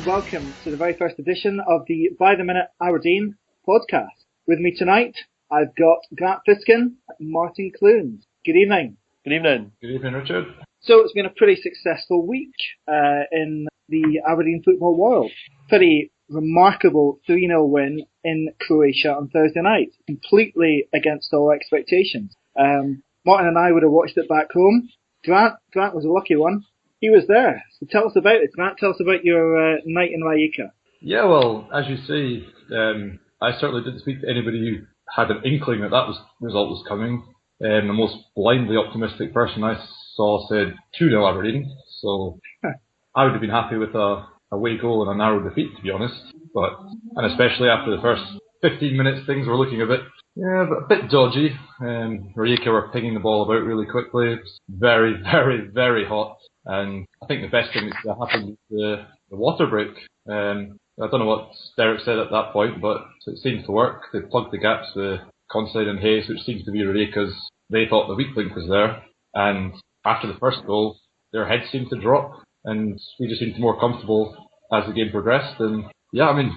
welcome to the very first edition of the By the Minute Aberdeen podcast. With me tonight, I've got Grant Fiskin and Martin Clunes. Good evening. Good evening. Good evening, Richard. So it's been a pretty successful week in the Aberdeen football world. Pretty remarkable 3-0 win in Croatia on Thursday night, completely against all expectations. Martin and I would have watched it back home. Grant was a lucky one. He was there. So tell us about it. Grant, tell us about your night in Rijeka. Yeah, well, as you say, I certainly didn't speak to anybody who had an inkling that result was coming. The most blindly optimistic person I saw said 2-0 Aberdeen. So I would have been happy with a away goal and a narrow defeat, to be honest. And especially after the first 15 minutes, things were looking a bit dodgy. Rijeka were pinging the ball about really quickly. It was very, very, very hot. And I think the best thing that happened was the water break. I don't know what Derek said at that point, but it seemed to work. They plugged the gaps with Conside and Hayes, which seems to be Rijeka's. They thought the weak link was there. And after the first goal, their heads seemed to drop. And we just seemed more comfortable as the game progressed. And yeah, I mean,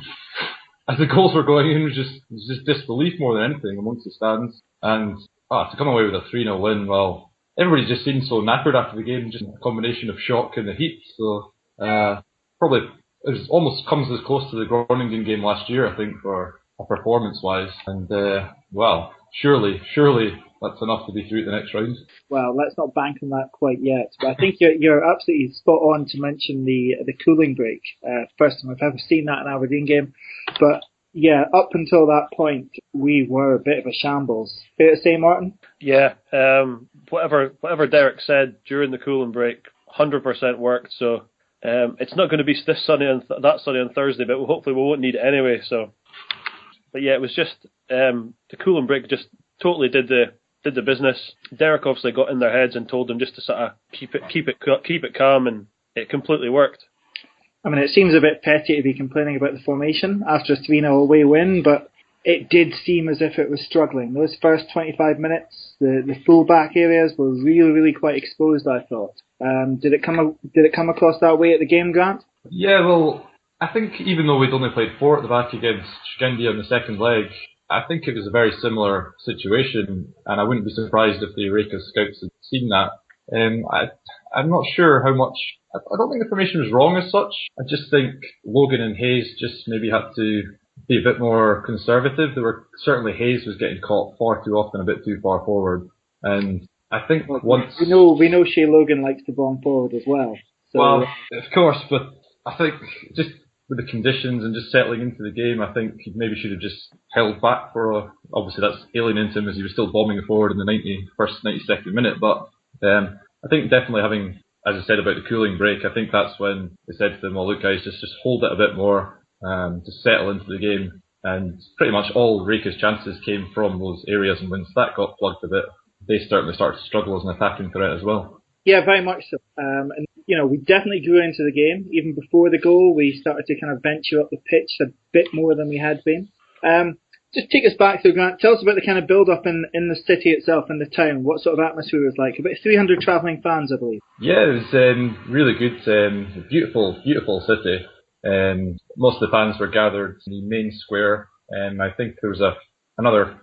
as the goals were going in, it was just disbelief more than anything amongst the stands. And to come away with a 3-0 win, well, everybody just seemed so knackered after the game, just a combination of shock and the heat. So probably it almost comes as close to the Groningen game last year, I think, for performance-wise. And well, surely that's enough to be through to the next round. Well, let's not bank on that quite yet. But I think you're absolutely spot on to mention the cooling break. First time I've ever seen that in an Aberdeen game. But yeah, up until that point, we were a bit of a shambles. Fair to say, Martin? Yeah, whatever Derek said during the cooling break, 100% worked. So it's not going to be this sunny and that sunny on Thursday, but hopefully we won't need it anyway. So, but yeah, it was just the cooling break just totally did the business. Derek obviously got in their heads and told them just to sort of keep it calm, and it completely worked. I mean, it seems a bit petty to be complaining about the formation after a 3-0 away win, but it did seem as if it was struggling. Those first 25 minutes, the full-back areas were really, really quite exposed, I thought. Did it come across that way at the game, Grant? Yeah, well, I think even though we'd only played 4 at the back against Skendia in the second leg, I think it was a very similar situation, and I wouldn't be surprised if the Rijeka scouts had seen that. I'm not sure how much. I don't think the formation was wrong as such. I just think Logan and Hayes just maybe had to be a bit more conservative. Certainly Hayes was getting caught far too often, a bit too far forward, and I think once we know Shea Logan likes to bomb forward as well. So. Well, of course, but I think just with the conditions and just settling into the game, I think he maybe should have just held back for obviously that's alien to him as he was still bombing forward in the 92nd minute. But I think definitely having, as I said about the cooling break, I think that's when they said to them, well, look guys, just hold it a bit more, to settle into the game. And pretty much all Rijeka's chances came from those areas, and once that got plugged a bit, they certainly started to struggle as an attacking threat as well. Yeah, very much so. And we definitely grew into the game. Even before the goal, we started to kind of venture up the pitch a bit more than we had been. Just take us back through, Grant. Tell us about the kind of build-up in the city itself, in the town. What sort of atmosphere it was like? About 300 travelling fans, I believe. Yeah, it was really good. Beautiful, beautiful city. Most of the fans were gathered in the main square. I think there was another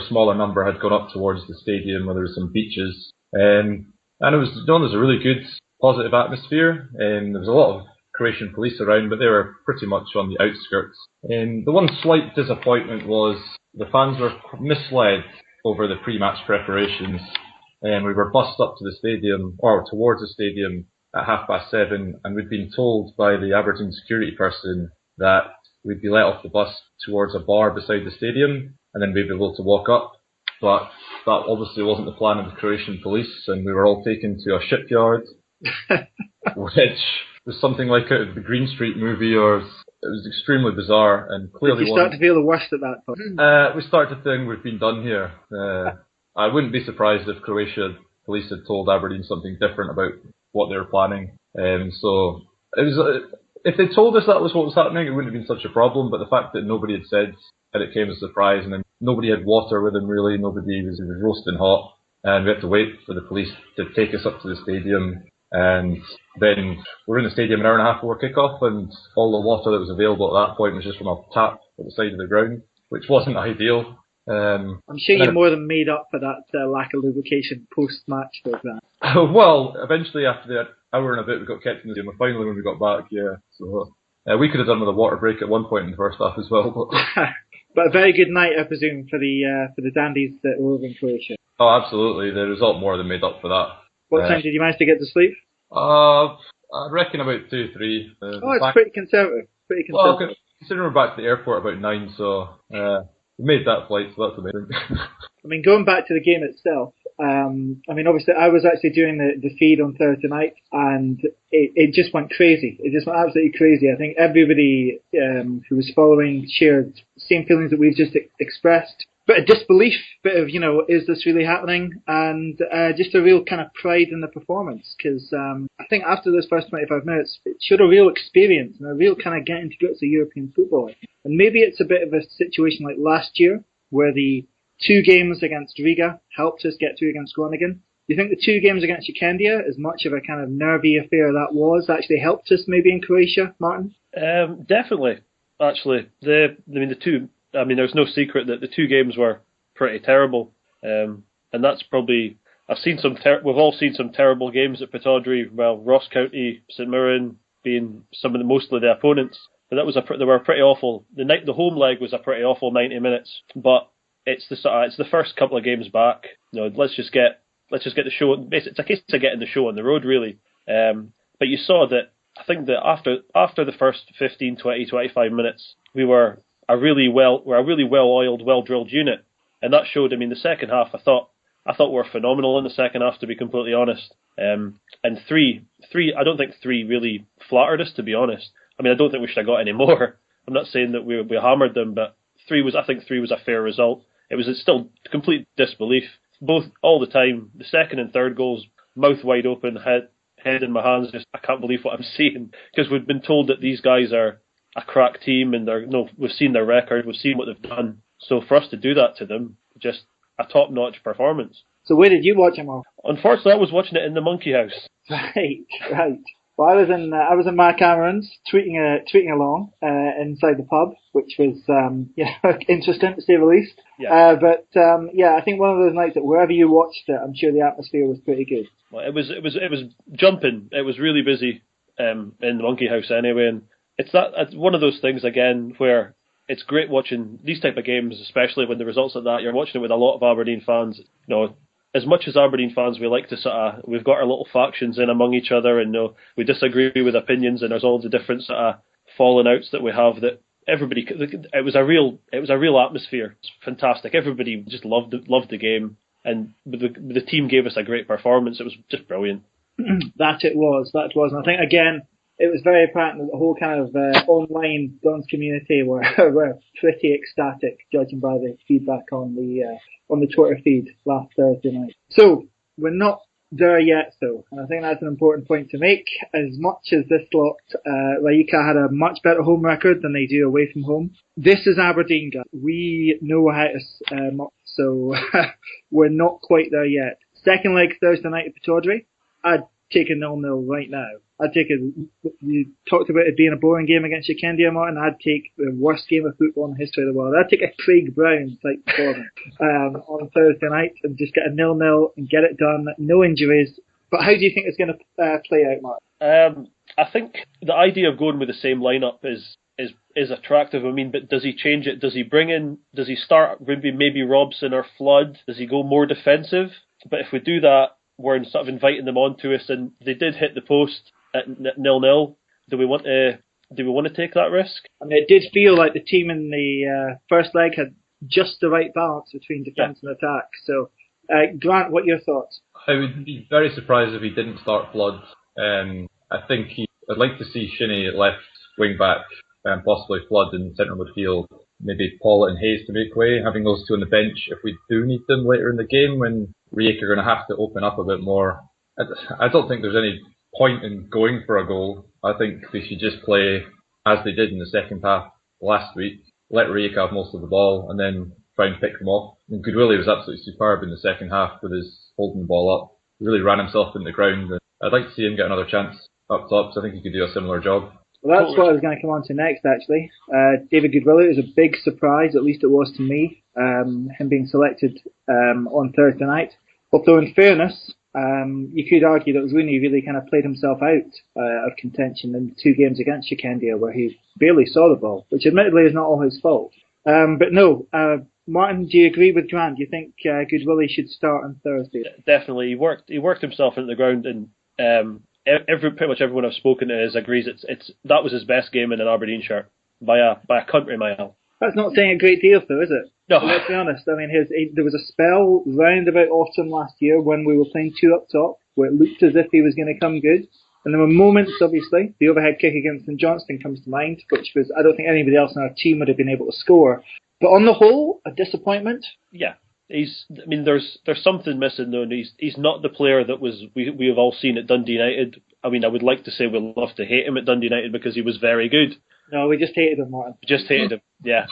smaller number had gone up towards the stadium where there were some beaches. And it was known as a really good, positive atmosphere. There was a lot of Croatian police around, but they were pretty much on the outskirts. The one slight disappointment was the fans were misled over the pre-match preparations. We were bussed up to the stadium, or towards the stadium, at 7:30, and we'd been told by the Aberdeen security person that we'd be let off the bus towards a bar beside the stadium, and then we'd be able to walk up. But that obviously wasn't the plan of the Croatian police, and we were all taken to a shipyard, which was something like out of the Green Street movie, or it was extremely bizarre and clearly. Did you start to feel the worst at that point? We started to think we've been done here. I wouldn't be surprised if Croatia police had told Aberdeen something different about what they were planning. So it was. If they told us that was what was happening, it wouldn't have been such a problem. But the fact that nobody had said, and it came as a surprise, and then nobody had water with them really. It was roasting hot, and we had to wait for the police to take us up to the stadium. And then we're in the stadium an hour and a half before kickoff, and all the water that was available at that point was just from a tap at the side of the ground, which wasn't ideal. I'm sure you more than made up for that lack of lubrication post-match, for example. Well, eventually after the hour and a bit we got kept in the stadium, and finally when we got back, so we could have done with a water break at one point in the first half as well. But a very good night, I presume, for the Dandies that were over in Croatia. Oh, absolutely. The result more than made up for that. What time did you manage to get to sleep? I reckon about 2, 3. It's pretty conservative. Well, considering we're back to the airport about 9, so we made that flight, so that's amazing. I mean, going back to the game itself, obviously I was actually doing the feed on Thursday night, and it just went crazy. It just went absolutely crazy. I think everybody who was following shared the same feelings that we've just expressed. Bit of disbelief, bit of, is this really happening? And just a real kind of pride in the performance, because I think after those first 25 minutes, it showed a real experience and a real kind of getting to grips with European football. And maybe it's a bit of a situation like last year, where the 2 games against Riga helped us get through against Groningen. Do you think the 2 games against Ujekenda, as much of a kind of nervy affair that was, actually helped us maybe in Croatia, Martin? Definitely, actually. The 2... there's no secret that the 2 games were pretty terrible, and that's probably we've all seen some terrible games at Pittodrie. Well, Ross County, St Mirren being mostly the opponents, but they were pretty awful. The home leg was a pretty awful 90 minutes, but it's the first couple of games back. Let's just get the show. Basically, it's a case of getting the show on the road, really. But you saw that. I think that after the first 15, 20, 25 minutes, we were a really well-oiled, well-drilled unit, and that showed. The second half, I thought we were phenomenal in the second half, to be completely honest. And three, I don't think 3 really flattered us, to be honest. I don't think we should have got any more. I'm not saying that we hammered them, but 3 was a fair result. It was still complete disbelief, both all the time. The second and third goals, mouth wide open, head in my hands, just I can't believe what I'm seeing, because we've been told that these guys are a crack team, and we've seen their record, we've seen what they've done. So for us to do that to them, just a top-notch performance. So where did you watch them all? Unfortunately, I was watching it in the Monkey House. Right. Well, I was in Mark Cameron's tweeting along inside the pub, which was interesting to say the least. Yeah. I think one of those nights that wherever you watched it, I'm sure the atmosphere was pretty good. Well, it was jumping. It was really busy in the Monkey House anyway, and it's one of those things again where it's great watching these type of games, especially when the results like that. You're watching it with a lot of Aberdeen fans. As much as Aberdeen fans, we like to we've got our little factions in among each other, and we disagree with opinions, and there's all the different falling outs that we have. That everybody, it was a real atmosphere. It's fantastic. Everybody just loved the game, and the team gave us a great performance. It was just brilliant. That it was, and I think again, it was very apparent that the whole kind of online Dons community were pretty ecstatic, judging by the feedback on the Twitter feed last Thursday night. So we're not there yet, though, and I think that's an important point to make. As much as this lot, Rijeka had a much better home record than they do away from home. This is Aberdeen, guys. We know how to so we're not quite there yet. Second leg Thursday night at Pittodrie. I'd take a 0-0 right now. You talked about it being a boring game against Ujekenda, Martin. I'd take the worst game of football in the history of the world. I'd take a Craig Brown type performance on Thursday night and just get a 0-0 and get it done. No injuries. But how do you think it's going to play out, Martin? I think the idea of going with the same lineup is attractive. But does he change it? Does he start maybe Robson or Flood? Does he go more defensive? But if we do that, we're sort of inviting them onto us, and they did hit the post at 0-0. Do we want to take that risk? It did feel like the team in the first leg had just the right balance between defence and attack. So, Grant, what are your thoughts? I would be very surprised if he didn't start Flood. I think I'd like to see Shinnie at left wing back, and possibly Flood in central midfield. Maybe Paul and Hayes to make way, having those 2 on the bench if we do need them later in the game when Rijeka are going to have to open up a bit more. I don't think there's any point in going for a goal. I think they should just play as they did in the second half last week, let Rijeka have most of the ball and then try and pick them off. Goodwillie was absolutely superb in the second half with his holding the ball up. He really ran himself in the ground, and I'd like to see him get another chance up top, so I think he could do a similar job. Well, that's what I was going to come on to next, actually. David Goodwillie is a big surprise, at least it was to me, him being selected on Thursday night. Although, in fairness, you could argue that Rooney really kind of played himself out of contention in the 2 games against Shakendia, where he barely saw the ball, which admittedly is not all his fault. But no, Martin, do you agree with Grant? Do you think Goodwillie should start on Thursday? Definitely. He worked himself into the ground, and pretty much everyone I've spoken to agrees that was his best game in an Aberdeen shirt by a country mile. That's not saying a great deal, though, is it? No. So let's be honest. I mean, there was a spell round about autumn last year when we were playing 2 up top, where it looked as if he was going to come good. And there were moments, obviously, the overhead kick against St Johnstone comes to mind, which was, I don't think anybody else in our team would have been able to score. But on the whole, a disappointment. Yeah. There's something missing though, and he's not the player that we have all seen at Dundee United. I mean, I would like to say we love to hate him at Dundee United because he was very good. No, we just hated him, Martin. Just hated him, yeah.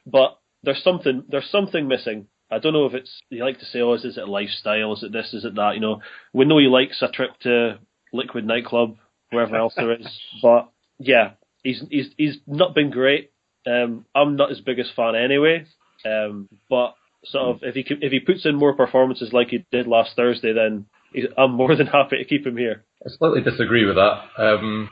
But there's something missing. I don't know if it's, you like to say, is it a lifestyle, is it this, is it that, We know he likes a trip to Liquid nightclub, wherever else there is. But yeah, he's not been great. I'm not his biggest fan anyway. But sort of if he puts in more performances like he did last Thursday, then I'm more than happy to keep him here. I slightly disagree with that.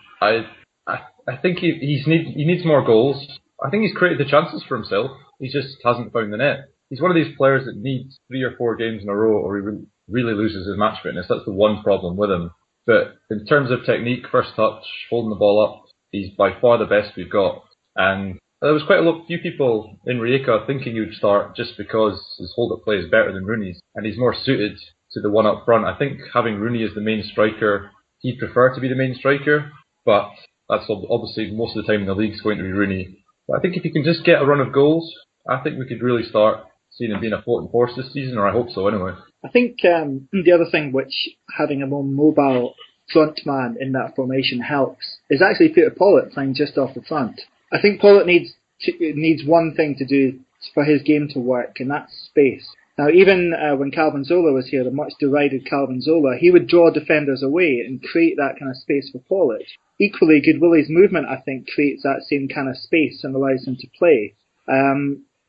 I think he needs more goals. I think he's created the chances for himself. He just hasn't found the net. He's one of these players that needs 3 or 4 games in a row, or he really loses his match fitness. That's the one problem with him. But in terms of technique, first touch, holding the ball up, he's by far the best we've got. And there was quite a few people in Rijeka thinking he would start just because his hold-up play is better than Rooney's, and he's more suited to the one up front. I think having Rooney as the main striker, he'd prefer to be the main striker, but that's obviously most of the time in the league is going to be Rooney. But I think if he can just get a run of goals, I think we could really start seeing him being a floating force this season, or I hope so anyway. I think the other thing which having a more mobile front man in that formation helps is actually Peter Pollitt playing just off the front. I think Pollitt needs one thing to do for his game to work, and that's space. Now, even when Calvin Zola was here, the much derided Calvin Zola, he would draw defenders away and create that kind of space for Pollitt. Equally, Goodwillie's movement, I think, creates that same kind of space and allows him to play.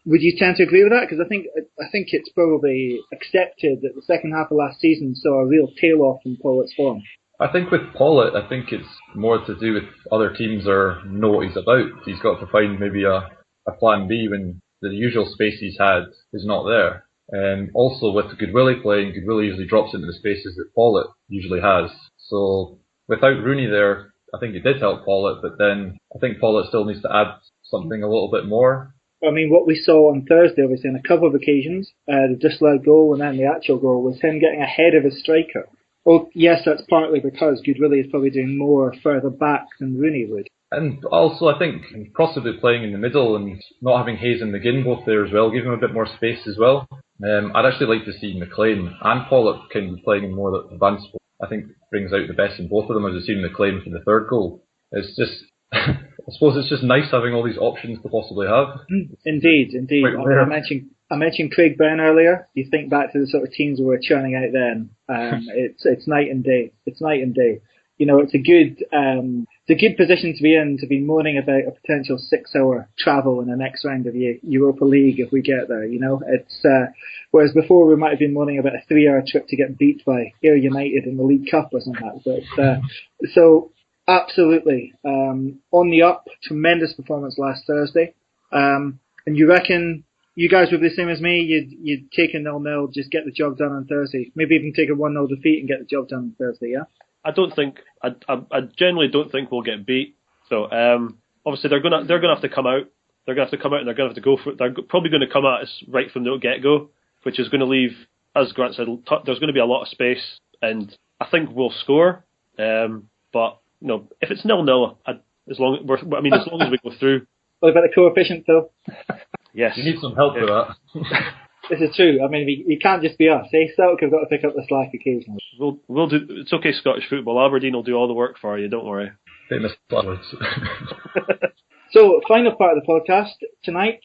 Would you tend to agree with that? Because I think it's probably accepted that the second half of last season saw a real tail-off in Pollitt's form. I think with Pollitt, I think it's more to do with other teams know what he's about. He's got to find maybe a plan B when the usual space he's had is not there. Also with Goodwillie playing, Goodwillie usually drops into the spaces that Pollitt usually has. So without Rooney there, I think it did help Pollitt, but then I think Pollitt still needs to add something a little bit more. I mean, what we saw on Thursday, obviously, on a couple of occasions, the disallowed goal and then the actual goal, was him getting ahead of his striker. Well, yes, that's partly because Goodwillie is probably doing more further back than Rooney would. And also, I think possibly playing in the middle and not having Hayes and McGinn both there as well, give him a bit more space as well. I'd actually like to see McLean and Pollitt kind of playing in more advanced. I think brings out the best in both of them, as we've seen McLean for the third goal. It's just, I suppose it's just nice having all these options to possibly have. Indeed. I mentioned Craig Byrne earlier. You think back to the sort of teams we were churning out then. It's night and day. It's night and day. It's a good position to be in, to be moaning about a potential 6-hour travel in the next round of Europa League if we get there. It's whereas before we might have been moaning about a 3-hour trip to get beat by Ayr United in the League Cup or something like that. But so absolutely on the up, tremendous performance last Thursday. And you reckon you guys would be the same as me? You'd take a 0-0, just get the job done on Thursday. Maybe even take a 1-0 defeat and get the job done on Thursday. Yeah. I generally don't think we'll get beat. So obviously they're gonna have to come out. They're gonna have to come out and they're gonna have to go for it. They're probably going to come at us right from the get-go, which is going to leave, as Grant said, there's going to be a lot of space, and I think we'll score. But if it's 0-0, as long as we go through. What about the coefficient, Phil? Yes. You need some help with that. This is true. I mean, we can't just be us. Celtic have got to pick up the slack occasionally. We'll do. It's okay, Scottish football. Aberdeen will do all the work for you. Don't worry. Famous words. So, final part of the podcast tonight.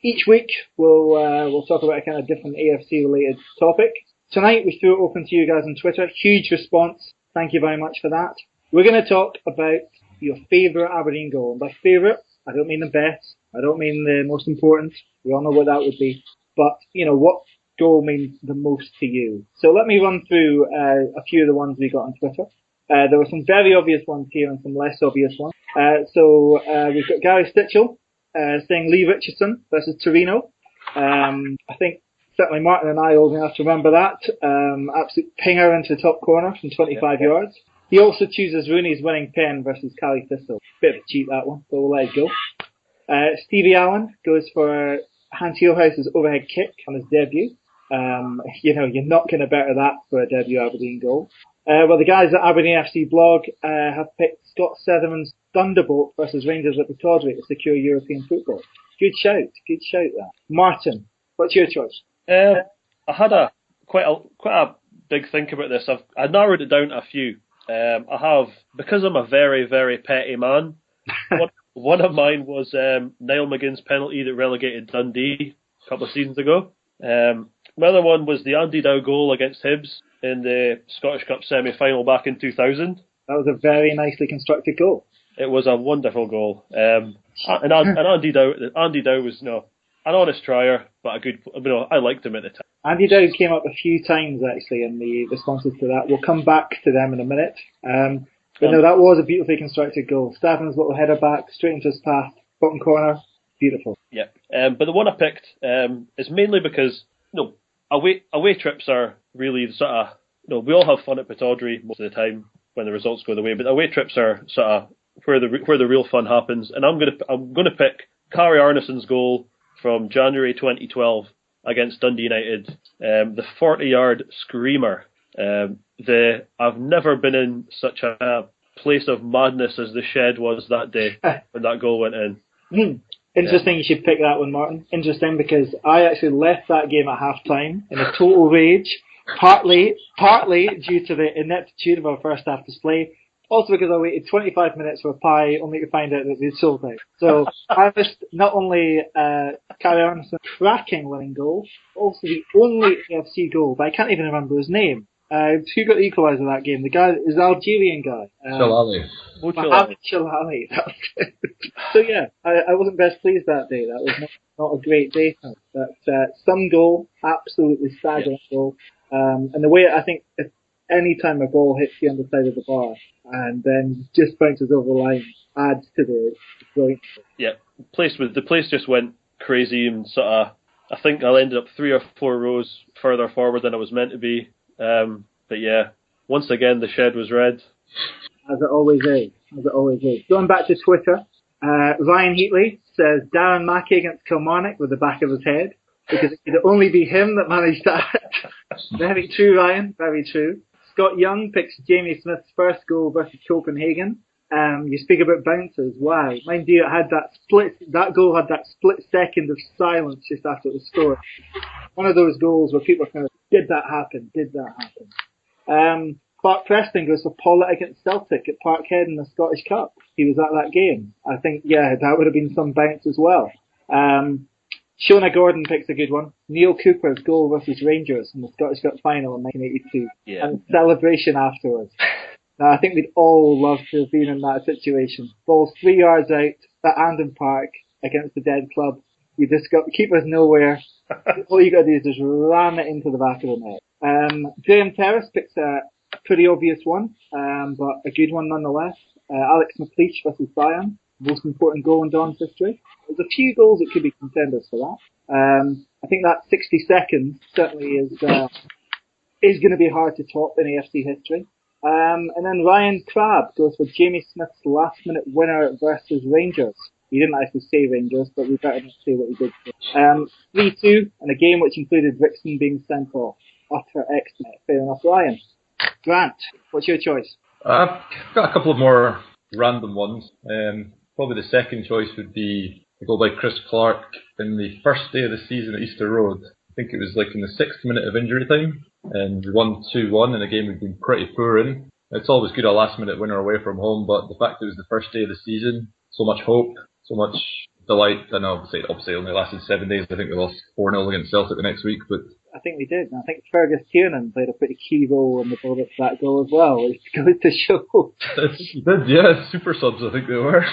Each week we'll talk about a kind of different AFC related topic. Tonight we threw it open to you guys on Twitter. Huge response. Thank you very much for that. We're going to talk about your favourite Aberdeen goal. And by favourite, I don't mean the best. I don't mean the most important. We all know what that would be. But, what goal means the most to you. So let me run through a few of the ones we got on Twitter. There were some very obvious ones here and some less obvious ones. So we've got Gary Stitchell saying Lee Richardson versus Torino. I think certainly Martin and I old enough to remember that. Absolute pinger into the top corner from 25 yards. He also chooses Rooney's winning pen versus Cali Thistle. Bit of a cheat, that one, so we'll let it go. Stevie Allen goes for Hans Heelhuis's overhead kick on his debut. You're not going to better that for a debut Aberdeen goal. Well, the guys at Aberdeen FC blog have picked Scott Sutherland's Thunderbolt versus Rangers at Pittodrie to secure European football. Good shout that. Martin, what's your choice? I had quite a big think about this. I narrowed it down to a few. I have, because I'm a very, very petty man, one of mine was Niall McGinn's penalty that relegated Dundee a couple of seasons ago. My other one was the Andy Dow goal against Hibs in the Scottish Cup semi-final back in 2000. That was a very nicely constructed goal. It was a wonderful goal. And Andy Dow was an honest trier, but a good. I liked him at the time. Andy Dow came up a few times actually in the responses to that. We'll come back to them in a minute. But no, that was a beautifully constructed goal. Stafford's little header back, straight into his path, bottom corner, beautiful. Yeah. But the one I picked is mainly because away trips are really sort of we all have fun at Pittodrie most of the time when the results go the way, but away trips are sort of where the real fun happens. And I'm gonna pick Kari Arneson's goal from January 2012 against Dundee United, the 40-yard screamer. I've never been in such a place of madness as the Shed was that day when that goal went in. Interesting you should pick that one, Martin. Interesting because I actually left that game at half-time in a total rage, partly due to the ineptitude of our first half display, also because I waited 25 minutes for a pie only to find out that they'd sold out. So I missed not only Kari Arneson's cracking winning goal, but also the only AFC goal, but I can't even remember his name. Who got the equaliser of that game? The guy is the Algerian guy. Shalali. Mohamed Shalali. So yeah, I wasn't best pleased that day. That was not a great day for me. But some goal, absolutely staggering goal. And the way I think if any time a ball hits the underside of the bar and then just bounces over the line adds to the brilliance. Yeah, the place just went crazy and sort of. I think I ended up 3 or 4 rows further forward than I was meant to be. But yeah, once again the Shed was red. As it always is. Going back to Twitter, Ryan Heatley says Darren Mackey against Kilmarnock with the back of his head, because it could only be him that managed that. Very true, Ryan, very true. Scott Young picks Jamie Smith's first goal versus Copenhagen. You speak about bounces. Wow. Mind you, that goal had that split second of silence just after it was scored. One of those goals where people are kind of, did that happen? Clark Preston goes for Paulette against Celtic at Parkhead in the Scottish Cup. He was at that game. I think, that would have been some bounce as well. Shona Gordon picks a good one. Neil Cooper's goal versus Rangers in the Scottish Cup final in 1982. Yeah. And celebration afterwards. Now, I think we'd all love to have been in that situation. Ball's 3 yards out at Andon Park against the dead club. You just got keepers nowhere. All you got to do is just ram it into the back of the net. Graham Terrace picks a pretty obvious one, but a good one nonetheless. Alex McLeish versus Bayern. Most important goal in Don's history. There's a few goals that could be contenders for that. I think that 60 seconds certainly is going to be hard to top in AFC history. And then Ryan Crabb goes for Jamie Smith's last minute winner versus Rangers. He didn't actually say Rangers, but we better not say what he did. 3-2 in a game which included Rickson being sent off. Utter excellent. Fair enough, Ryan. Grant, what's your choice? I've got a couple of more random ones. Probably the second choice would be a goal by Chris Clark in the first day of the season at Easter Road. I think it was like in the 6th minute of injury time, and we won 2-1 in a game we've been pretty poor in. It's always good a last minute winner away from home, but the fact it was the first day of the season, so much hope, so much delight. I know obviously it only lasted 7 days. I think we lost 4-0 against Celtic the next week, but I think we did. And I think Fergus Tiernan played a pretty key role in the build-up to that goal as well. It goes to show. He did, yeah. Super subs, I think they were.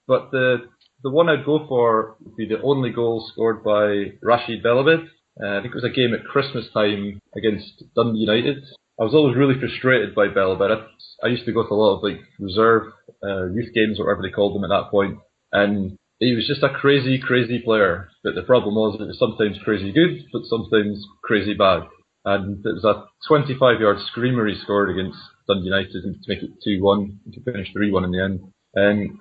But the one I'd go for would be the only goal scored by Rashid Belabed. I think it was a game at Christmas time against Dundee United. I was always really frustrated by Belabed. I used to go to a lot of like reserve youth games or whatever they called them at that point, and he was just a crazy, crazy player. But the problem was it was sometimes crazy good, but sometimes crazy bad. And it was a 25-yard screamer he scored against Dundee United to make it 2-1, to finish 3-1 in the end. And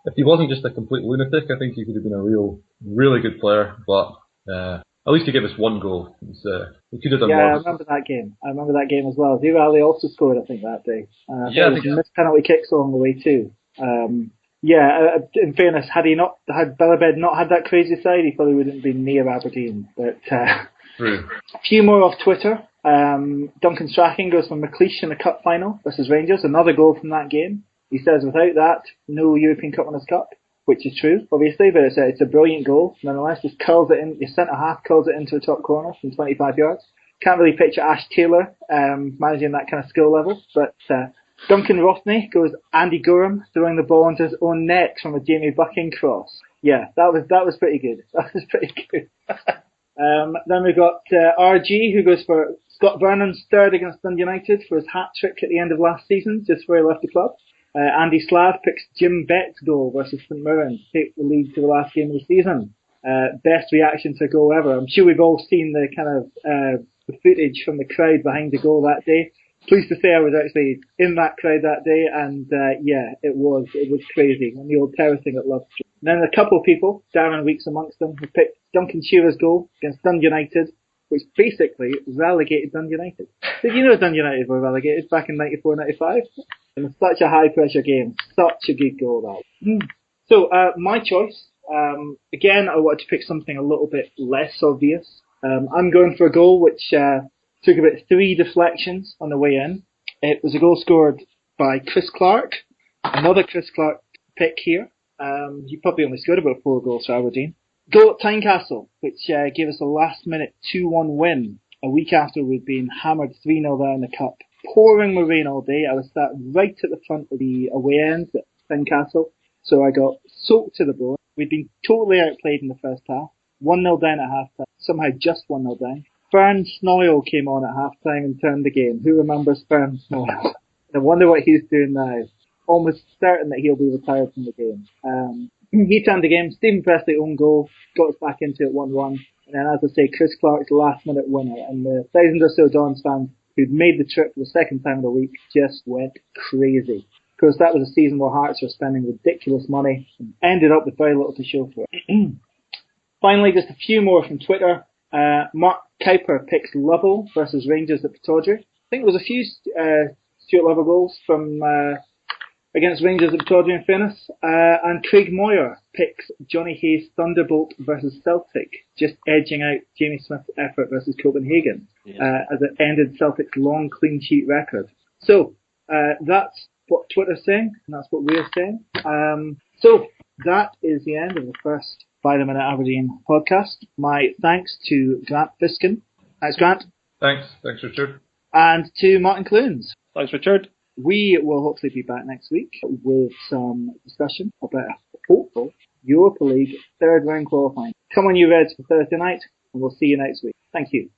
if he wasn't just a complete lunatic, I think he could have been a really good player. But at least he gave us one goal. He could have done more. Yeah, I remember that game. I remember that game as well. Zero Ali also scored, I think, that day. I think missed penalty kicks along the way too. In fairness, had Belabed not had that crazy side, he probably wouldn't be near Aberdeen. But True. A few more off Twitter. Duncan Strachan goes for McLeish in the cup final versus Rangers. Another goal from that game. He says, without that, no European Cup Winners' Cup, which is true, obviously, but it's a brilliant goal. Nonetheless, just curls it in. Your centre half curls it into the top corner from 25 yards. Can't really picture Ash Taylor managing that kind of skill level, but Duncan Rothney goes Andy Gorham throwing the ball into his own net from a Jamie Bucking cross. Yeah, that was pretty good. That was pretty good. Then we got RG, who goes for Scott Vernon's third against Dundee United for his hat-trick at the end of last season, just before he left the club. Andy Slav picks Jim Bett's goal versus St Mirren to take the lead to the last game of the season. Best reaction to a goal ever. I'm sure we've all seen the kind of the footage from the crowd behind the goal that day. Pleased to say I was actually in that crowd that day, and it was crazy on the old terrace thing at Love Street. And then a couple of people, Darren Weeks amongst them, who picked Duncan Shearer's goal against Dundee United, which basically relegated Dundee United. Did you know Dundee United were relegated back in 94-95? In such a high pressure game, such a good goal that was. So my choice, again, I wanted to pick something a little bit less obvious. I'm going for a goal which took about 3 deflections on the way in. It was a goal scored by Chris Clark, another Chris Clark pick here. He probably only scored about 4 goals for Aberdeen. Goal at Tynecastle, which gave us a last-minute 2-1 win a week after we'd been hammered 3-0 there in the cup. Pouring with rain all day. I was sat right at the front of the away end at Tynecastle, so I got soaked to the bone. We'd been totally outplayed in the first half. 1-0 down at half-time. Somehow just 1-0 down. Fern Snoyle came on at half-time and turned the game. Who remembers Fern Snoyle? I wonder what he's doing now. Almost certain that he'll be retired from the game. He turned the game. Stephen Presley own goal. Got us back into it 1-1. And then, as I say, Chris Clark's last-minute winner. And the thousands or so Dons fans who'd made the trip for the second time of the week just went crazy. Because that was a season where Hearts were spending ridiculous money and ended up with very little to show for it. Finally, just a few more from Twitter. Mark Kuiper picks Lovell versus Rangers at Pittodrie. I think there was a few Stuart Lovell goals from against Rangers at Pittodrie, in fairness. And Craig Moyer picks Johnny Hayes Thunderbolt versus Celtic, just edging out Jamie Smith's effort versus Copenhagen, as it ended Celtic's long clean sheet record. So that's what Twitter's saying, and that's what we're saying. So that is the end of the first By the Minute Aberdeen podcast. My thanks to Grant Fiskin. Thanks, Grant. Thanks, Richard. And to Martin Clunes. Thanks, Richard. We will hopefully be back next week with some discussion about a hopeful Europa League third round qualifying. Come on, you Reds, for Thursday night, and we'll see you next week. Thank you.